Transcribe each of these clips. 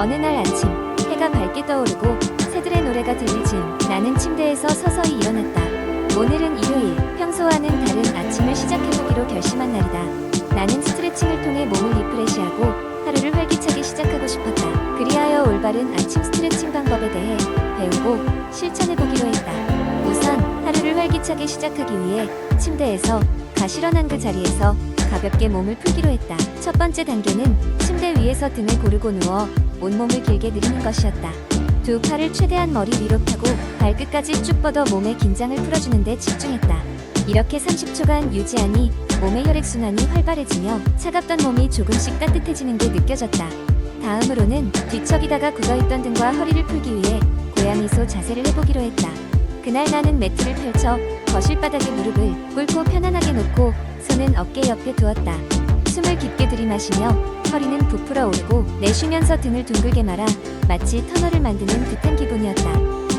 어느 날 아침 해가 밝게 떠오르고 새들의 노래가 들릴 즈음 나는 침대에서 서서히 일어났다. 오늘은 일요일, 평소와는 다른 아침을 시작해보기로 결심한 날이다. 나는 스트레칭을 통해 몸을 리프레시하고 하루를 활기차게 시작하고 싶었다. 그리하여 올바른 아침 스트레칭 방법에 대해 배우고 실천해보기로 했다. 우선 하루를 활기차게 시작하기 위해 침대에서 가시런한 그 자리에서 가볍게 몸을 풀기로 했다. 첫 번째 단계는 침대 위에서 등을 고르고 누워 온몸을 길게 늘리는 것이었다. 두 팔을 최대한 머리 위로 펴고 발끝까지 쭉 뻗어 몸의 긴장을 풀어주는 데 집중했다. 이렇게 30초간 유지하니 몸의 혈액순환이 활발해지며 차갑던 몸이 조금씩 따뜻해지는 게 느껴졌다. 다음으로는 뒤척이다가 굳어있던 등과 허리를 풀기 위해 고양이소 자세를 해보기로 했다. 그날 나는 매트를 펼쳐 거실 바닥에 무릎을 꿇고 편안하게 놓고 손은 어깨 옆에 두었다. 숨을 깊게 들이마시며 허리는 부풀어 오르고 내쉬면서 등을 둥글게 말아 마치 터널을 만드는 듯한 기분이었다.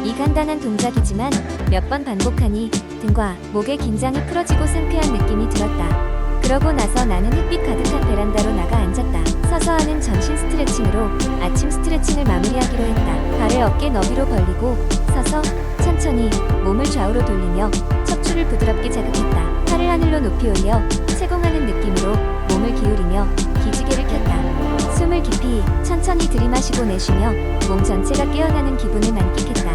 이 간단한 동작이지만 몇 번 반복하니 등과 목의 긴장이 풀어지고 상쾌한 느낌이 들었다. 그러고 나서 나는 햇빛 가득한 베란다로 나가 앉았다. 서서 하는 전신 스트레칭으로 아침 스트레칭을 마무리하기로 했다. 발을 어깨 너비로 벌리고 서서 천천히 몸을 좌우로 돌리며 척추를 부드럽게 자극했다. 팔을 하늘로 높이 올려 채공하는 느낌으로 몸을 기울이며 기지개를 켰다. 숨을 깊이 천천히 들이마시고 내쉬며 몸 전체가 깨어나는 기분을 만끽했다.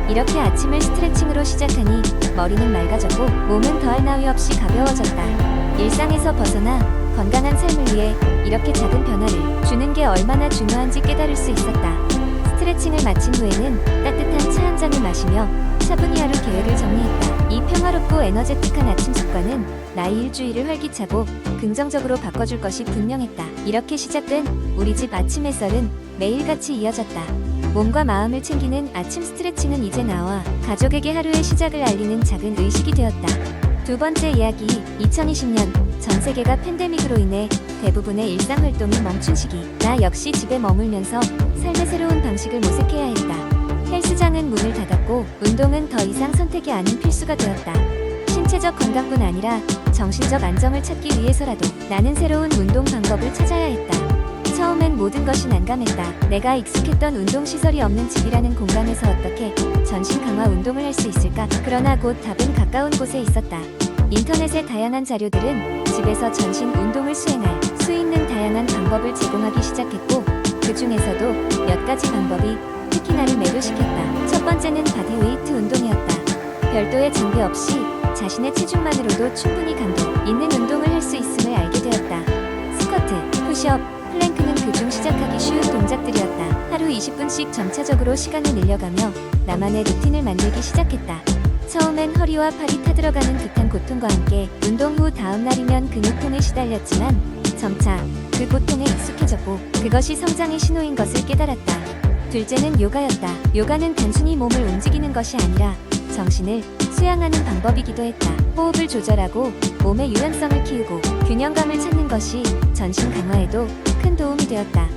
이렇게 아침을 스트레칭으로 시작하니 머리는 맑아졌고 몸은 더할 나위 없이 가벼워졌다. 일상에서 벗어나 건강한 삶을 위해 이렇게 작은 변화를 주는 게 얼마나 중요한지 깨달을 수 있었다. 스트레칭을 마친 후에는 따뜻한 차 한 잔을 마시며 차분히 하루 계획을 정리했다. 이 평화롭고 에너제틱한 아침 습관은 나의 일주일을 활기차고 긍정적으로 바꿔줄 것이 분명했다. 이렇게 시작된 우리 집 아침 햇살은 매일같이 이어졌다. 몸과 마음을 챙기는 아침 스트레칭은 이제 나와 가족에게 하루의 시작을 알리는 작은 의식이 되었다. 두 번째 이야기, 2020년 전 세계가 팬데믹으로 인해 대부분의 일상 활동이 멈춘 시기. 나 역시 집에 머물면서 삶의 새로운 방식을 모색해야 했다. 헬스장은 문을 닫았고 운동은 더 이상 선택이 아닌 필수가 되었다. 신체적 건강뿐 아니라 정신적 안정을 찾기 위해서라도 나는 새로운 운동 방법을 찾아야 했다. 처음엔 모든 것이 난감했다. 내가 익숙했던 운동시설이 없는 집이라는 공간에서 어떻게 전신 강화 운동을 할 수 있을까? 그러나 곧 답은 가까운 곳에 있었다. 인터넷의 다양한 자료들은 집에서 전신 운동을 수행할 수 있는 다양한 방법을 제공하기 시작했고 그 중에서도 몇 가지 방법이 특히 나를 매료시켰다. 첫 번째는 바디웨이트 운동이었다. 별도의 장비 없이 자신의 체중만으로도 충분히 강도 있는 운동을 할 수 있음을 알게 되었다. 스쿼트, 푸시업, 플랭크는 그중 시작하기 쉬운 동작들이었다. 하루 20분씩 점차적으로 시간을 늘려가며 나만의 루틴을 만들기 시작했다. 처음엔 허리와 팔이 타들어가는 듯한 고통과 함께 운동 후 다음 날이면 근육통에 시달렸지만 점차 그 고통에 익숙해졌고 그것이 성장의 신호인 것을 깨달았다. 둘째는 요가였다. 요가는 단순히 몸을 움직이는 것이 아니라 정신을 수양하는 방법이기도 했다. 호흡을 조절하고 몸의 유연성을 키우고 균형감을 찾는 것이 전신 강화에도 큰 도움이 되었다.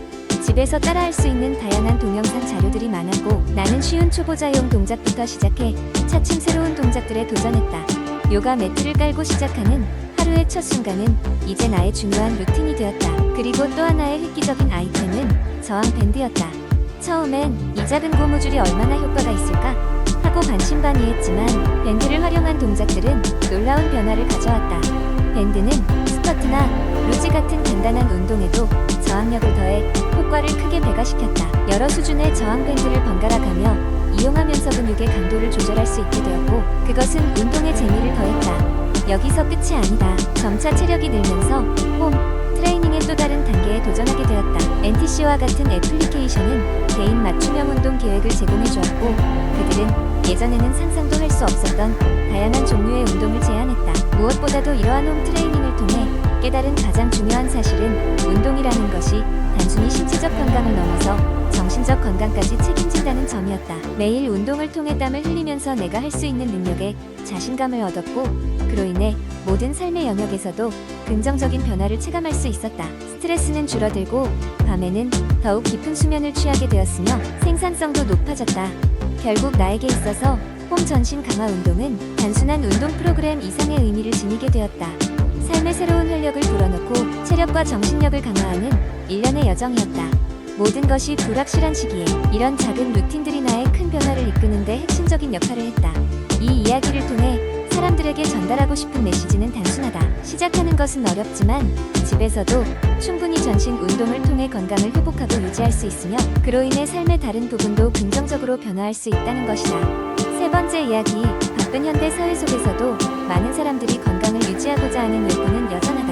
집에서 따라할 수 있는 다양한 동영상 자료들이 많았고 나는 쉬운 초보자용 동작부터 시작해 차츰 새로운 동작들에 도전했다. 요가 매트를 깔고 시작하는 하루의 첫 순간은 이제 나의 중요한 루틴이 되었다. 그리고 또 하나의 획기적인 아이템은 저항 밴드였다. 처음엔 이 작은 고무줄이 얼마나 효과가 있을까 하고 반신반의했지만 밴드를 활용한 동작들은 놀라운 변화를 가져왔다. 밴드는 스쿼트나 루지 같은 간단한 운동에도 저항력을 더해 효과를 크게 배가시켰다. 여러 수준의 저항 밴드를 번갈아 가며 이용하면서 근육의 강도를 조절할 수 있게 되었고 그것은 운동의 재미를 더했다. 여기서 끝이 아니다. 점차 체력이 늘면서 홈 트레이닝의 또 다른 단계에 도전하게 되었다. NTC와 같은 애플리케이션은 개인 맞춤형 운동 계획을 제공해 주었고 그들은 예전에는 상상도 할 수 없었던 다양한 종류의 운동을 제안했다. 무엇보다도 이러한 홈 트레이닝을 통해 깨달은 가장 중요한 사실은 운동이라는 것이 단순히 신체적 건강을 넘어서 정신적 건강까지 책임진다는 점이었다. 매일 운동을 통해 땀을 흘리면서 내가 할 수 있는 능력에 자신감을 얻었고 그로 인해 모든 삶의 영역에서도 긍정적인 변화를 체감할 수 있었다. 스트레스는 줄어들고 밤에는 더욱 깊은 수면을 취하게 되었으며 생산성도 높아졌다. 결국 나에게 있어서 홈 전신 강화 운동은 단순한 운동 프로그램 이상의 의미를 지니게 되었다. 삶의 새로운 활력을 불어넣고 체력과 정신력을 강화하는 일련의 여정이었다. 모든 것이 불확실한 시기에 이런 작은 루틴들이 나의 큰 변화를 이끄는데 핵심적인 역할을 했다. 이 이야기를 통해 사람들에게 전달하고 싶은 메시지는 단순하다. 시작하는 것은 어렵지만 집에서도 충분히 전신 운동을 통해 건강을 회복하고 유지할 수 있으며 그로 인해 삶의 다른 부분도 긍정적으로 변화할 수 있다는 것이다. 세 번째 이야기, 바쁜 현대 사회 속에서도 많은 사람들이 건강을 유지하고자 하는 욕구는 여전하다.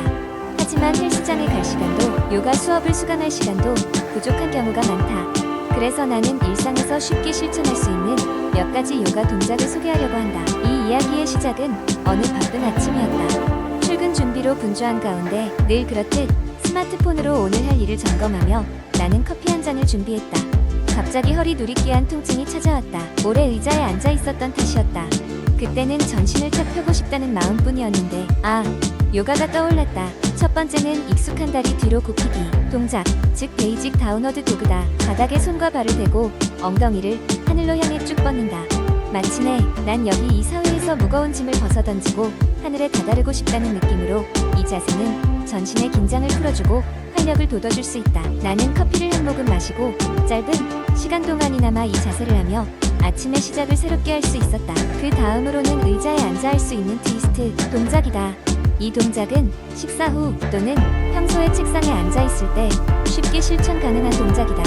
하지만 헬스장에 갈 시간도, 요가 수업을 수강할 시간도 부족한 경우가 많다. 그래서 나는 일상에서 쉽게 실천할 수 있는 몇 가지 요가 동작을 소개하려고 한다. 이 이야기의 시작은 어느 바쁜 아침이었다. 출근 준비로 분주한 가운데 늘 그렇듯 스마트폰으로 오늘 할 일을 점검하며 나는 커피 한 잔을 준비했다. 갑자기 허리 누리끼한 통증이 찾아왔다. 오래 의자에 앉아 있었던 탓이었다. 그때는 전신을 탁 펴고 싶다는 마음뿐이었는데 요가가 떠올랐다. 첫 번째는 익숙한 다리 뒤로 굽히기 동작, 즉 베이직 다운워드 도그다. 바닥에 손과 발을 대고 엉덩이를 하늘로 향해 쭉 뻗는다. 마침내 난 여기 이 사회에서 무거운 짐을 벗어던지고 하늘에 다다르고 싶다는 느낌으로 이 자세는 전신의 긴장을 풀어주고 활력을 돋워줄 수 있다. 나는 커피를 한 모금 마시고 짧은 시간 동안이나마 이 자세를 하며 아침의 시작을 새롭게 할 수 있었다. 그 다음으로는 의자에 앉아 할 수 있는 트위스트 동작이다. 이 동작은 식사 후 또는 평소에 책상에 앉아 있을 때 쉽게 실천 가능한 동작이다.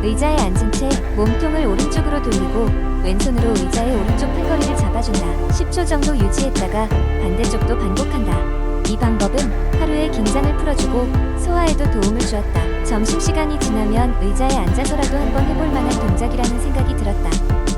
의자에 앉은 채 몸통을 오른쪽으로 돌리고 왼손으로 의자의 오른쪽 팔걸이를 잡아준다. 10초 정도 유지했다가 반대쪽도 반복한다. 이 방법은 하루의 긴장을 풀어주고 소화에도 도움을 주었다. 점심시간이 지나면 의자에 앉아서라도 한번 해볼 만한 동작이라는 생각이 들었다.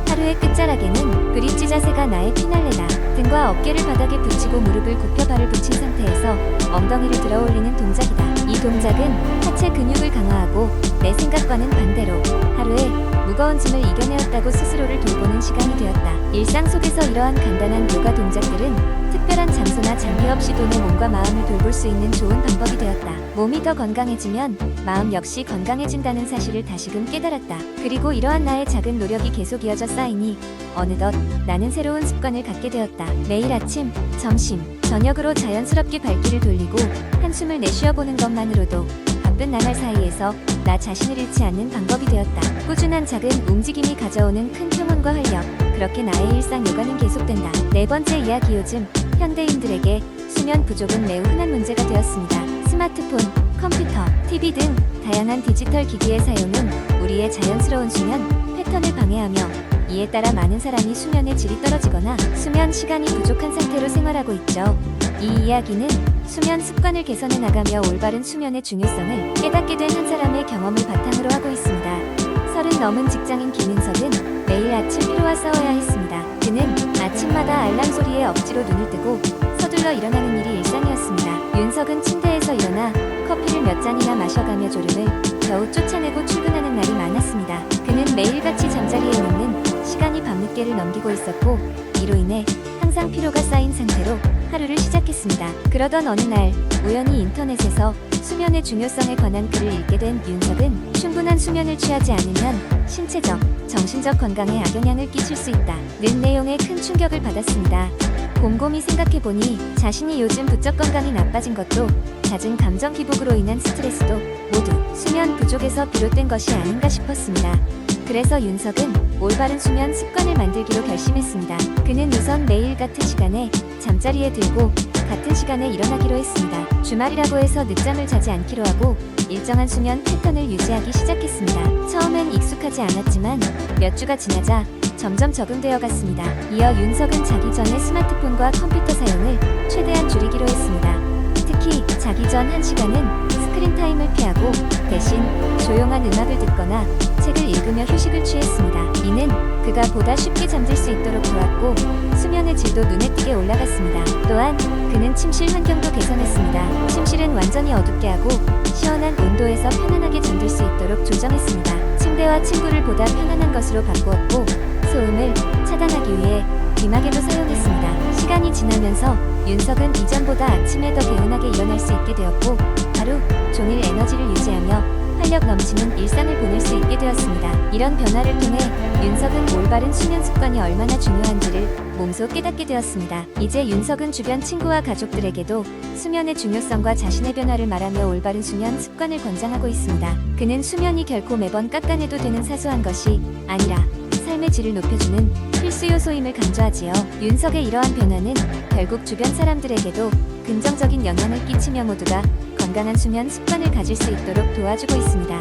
하루의 끝자락에는 브릿지 자세가 나의 피날레다. 등과 어깨를 바닥에 붙이고 무릎을 굽혀 발을 붙인 상태에서 엉덩이를 들어 올리는 동작이다. 이 동작은 하체 근육을 강화하고 내 생각과는 반대로 하루에 무거운 짐을 이겨내었다고 스스로를 돌보는 시간이 되었다. 일상 속에서 이러한 간단한 요가 동작들은 특별한 장소나 장비 없이도 내 몸과 마음을 돌볼 수 있는 좋은 방법이 되었다. 몸이 더 건강해지면 마음 역시 건강해진다는 사실을 다시금 깨달았다. 그리고 이러한 나의 작은 노력이 계속 이어져 쌓이니 어느덧 나는 새로운 습관을 갖게 되었다. 매일 아침, 점심, 저녁으로 자연스럽게 발길을 돌리고 한숨을 내쉬어보는 것만으로도 바쁜 나날 사이에서 나 자신을 잃지 않는 방법이 되었다. 꾸준한 작은 움직임이 가져오는 큰 평온과 활력, 그렇게 나의 일상 요가는 계속된다. 네 번째 이야기, 요즘 현대인들에게 수면 부족은 매우 흔한 문제가 되었습니다. 스마트폰, 컴퓨터, TV 등 다양한 디지털 기기의 사용은 우리의 자연스러운 수면 패턴을 방해하며 이에 따라 많은 사람이 수면의 질이 떨어지거나 수면 시간이 부족한 상태로 생활하고 있죠. 이 이야기는 수면 습관을 개선해 나가며 올바른 수면의 중요성을 깨닫게 된 한 사람의 경험을 바탕으로 하고 있습니다. 30 넘은 직장인 김윤석은 매일 아침 피로와 싸워야 했습니다. 그는 아침마다 알람 소리에 억지로 눈을 뜨고 서둘러 일어나는 일이 일상이었습니다. 윤석은 침대에서 일어나 커피를 몇 잔이나 마셔가며 졸음을 겨우 쫓아내고 출근하는 날이 많았습니다. 그는 매일같이 잠자리에 눕는 시간이 밤늦게를 넘기고 있었고 이로 인해 항상 피로가 쌓인 상태로 하루를 시작했습니다. 그러던 어느 날 우연히 인터넷에서 수면의 중요성에 관한 글을 읽게 된 윤석은 충분한 수면을 취하지 않으면 신체적, 정신적 건강에 악영향을 끼칠 수 있다 는 내용에 큰 충격을 받았습니다. 곰곰이 생각해보니 자신이 요즘 부쩍 건강이 나빠진 것도 잦은 감정 기복으로 인한 스트레스도 모두 수면 부족에서 비롯된 것이 아닌가 싶었습니다. 그래서 윤석은 올바른 수면 습관을 만들기로 결심했습니다. 그는 우선 매일 같은 시간에 잠자리에 들고 같은 시간에 일어나기로 했습니다. 주말이라고 해서 늦잠을 자지 않기로 하고 일정한 수면 패턴을 유지하기 시작했습니다. 처음엔 익숙하지 않았지만 몇 주가 지나자 점점 적응되어 갔습니다. 이어 윤석은 자기 전에 스마트폰과 컴퓨터 사용을 최대한 줄이기로 했습니다. 특히 자기 전 1시간은 스크린 타임을 피하고 대신 조용한 음악을 듣거나 책을 읽으며 휴식을 취했습니다. 이는 그가 보다 쉽게 잠들 수 있도록 도왔고 수면의 질도 눈에 띄게 올라갔습니다. 또한 그는 침실 환경도 개선했습니다. 침실은 완전히 어둡게 하고 시원한 온도에서 편안하게 잠들 수 있도록 조정했습니다. 침대와 침구를 보다 편안한 것으로 바꾸었고 소음을 차단하기 위해 귀마개도 사용했습니다. 시간이 지나면서 윤석은 이전보다 아침에 더 개운하게 일어날 수 있게 되었고 하루 종일 에너지를 유지하며 활력 넘치는 일상을 보낼 수 있게 되었습니다. 이런 변화를 통해 윤석은 올바른 수면 습관이 얼마나 중요한지를 몸소 깨닫게 되었습니다. 이제 윤석은 주변 친구와 가족들에게도 수면의 중요성과 자신의 변화를 말하며 올바른 수면 습관을 권장하고 있습니다. 그는 수면이 결코 매번 깎아내도 되는 사소한 것이 아니라 삶의 질을 높여주는 필수 요소임을 강조하지요. 윤석의 이러한 변화는 결국 주변 사람들에게도 긍정적인 영향을 끼치며 모두가 건강한 수면 습관을 가질 수 있도록 도와주고 있습니다.